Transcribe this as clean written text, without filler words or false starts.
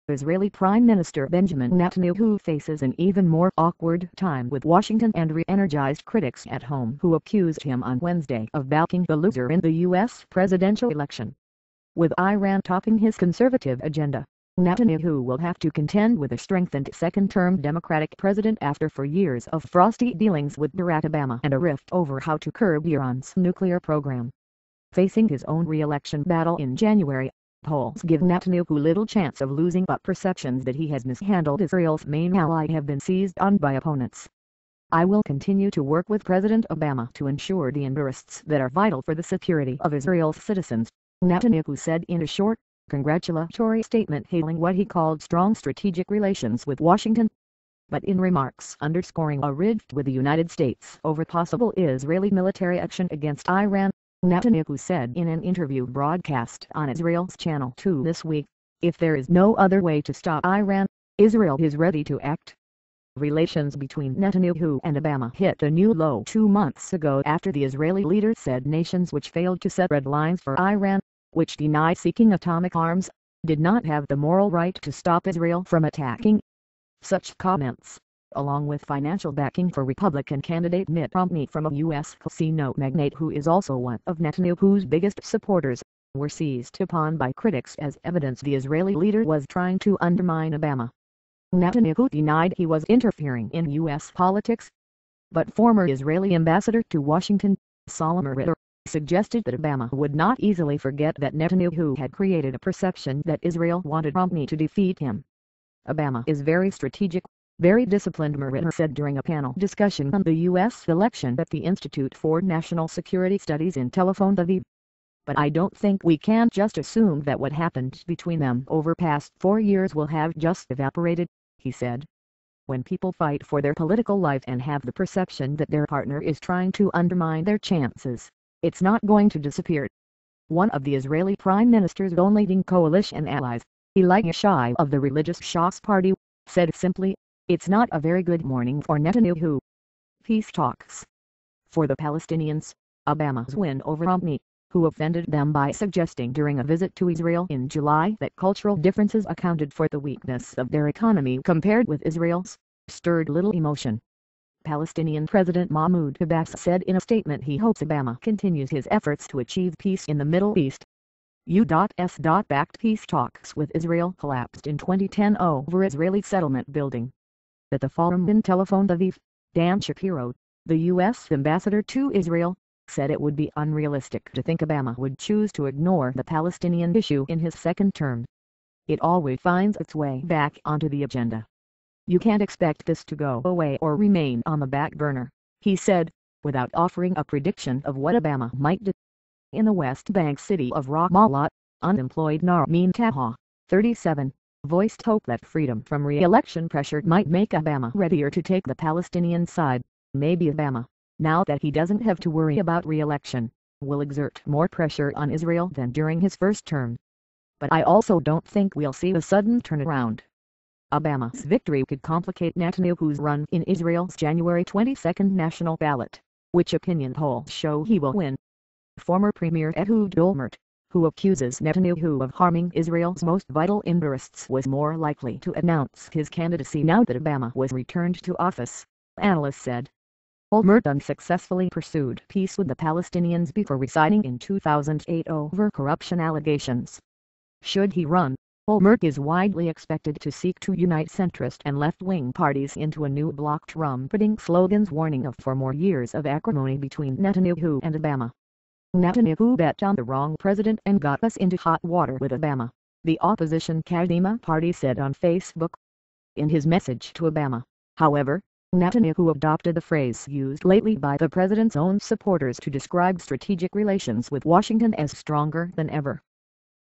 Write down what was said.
Israeli Prime Minister Benjamin Netanyahu faces an even more awkward time with Washington and re-energized critics at home who accused him on Wednesday of backing the loser in the U.S. presidential election. With Iran topping his conservative agenda, Netanyahu will have to contend with a strengthened second-term Democratic president after 4 years of frosty dealings with Barack Obama and a rift over how to curb Iran's nuclear program. Facing his own re-election battle in January, polls give Netanyahu little chance of losing, but perceptions that he has mishandled Israel's main ally have been seized on by opponents. "I will continue to work with President Obama to ensure the interests that are vital for the security of Israel's citizens," Netanyahu said in a short, congratulatory statement hailing what he called strong strategic relations with Washington. But in remarks underscoring a rift with the United States over possible Israeli military action against Iran, Netanyahu said in an interview broadcast on Israel's Channel 2 this week, "If there is no other way to stop Iran, Israel is ready to act." Relations between Netanyahu and Obama hit a new low 2 months ago after the Israeli leader said nations which failed to set red lines for Iran, which denied seeking atomic arms, did not have the moral right to stop Israel from attacking. Such comments, along with financial backing for Republican candidate Mitt Romney from a U.S. casino magnate who is also one of Netanyahu's biggest supporters, were seized upon by critics as evidence the Israeli leader was trying to undermine Obama. Netanyahu denied he was interfering in U.S. politics, but former Israeli ambassador to Washington, Solomon Ritter, suggested that Obama would not easily forget that Netanyahu had created a perception that Israel wanted Romney to defeat him. "Obama is very strategic, very disciplined," Ritter said during a panel discussion on the U.S. election at the Institute for National Security Studies in Tel Aviv. "But I don't think we can just assume that what happened between them over past 4 years will have just evaporated," he said. "When people fight for their political life and have the perception that their partner is trying to undermine their chances, it's not going to disappear." One of the Israeli Prime Minister's own leading coalition allies, Elia Shai of the religious Shas party, said simply, "It's not a very good morning for Netanyahu." Peace talks. For the Palestinians, Obama's win over Romney, who offended them by suggesting during a visit to Israel in July that cultural differences accounted for the weakness of their economy compared with Israel's, stirred little emotion. Palestinian President Mahmoud Abbas said in a statement he hopes Obama continues his efforts to achieve peace in the Middle East. U.S.-backed peace talks with Israel collapsed in 2010 over Israeli settlement building. At the forum in Tel Aviv, Dan Shapiro, the U.S. ambassador to Israel, said it would be unrealistic to think Obama would choose to ignore the Palestinian issue in his second term. "It always finds its way back onto the agenda. You can't expect this to go away or remain on the back burner," he said, without offering a prediction of what Obama might do. In the West Bank city of Ramallah, unemployed Narmeen Taha, 37, voiced hope that freedom from re-election pressure might make Obama readier to take the Palestinian side. "Maybe Obama, now that he doesn't have to worry about re-election, will exert more pressure on Israel than during his first term. But I also don't think we'll see a sudden turnaround." Obama's victory could complicate Netanyahu's run in Israel's January 22 national ballot, which opinion polls show he will win. Former Premier Ehud Olmert, who accuses Netanyahu of harming Israel's most vital interests, was more likely to announce his candidacy now that Obama was returned to office, analysts said. Olmert unsuccessfully pursued peace with the Palestinians before resigning in 2008 over corruption allegations. Should he run, Olmert is widely expected to seek to unite centrist and left-wing parties into a new bloc trumpeting slogans warning of 4 more years of acrimony between Netanyahu and Obama. "Netanyahu bet on the wrong president and got us into hot water with Obama," the opposition Kadima party said on Facebook. In his message to Obama, however, Netanyahu adopted the phrase used lately by the president's own supporters to describe strategic relations with Washington as stronger than ever.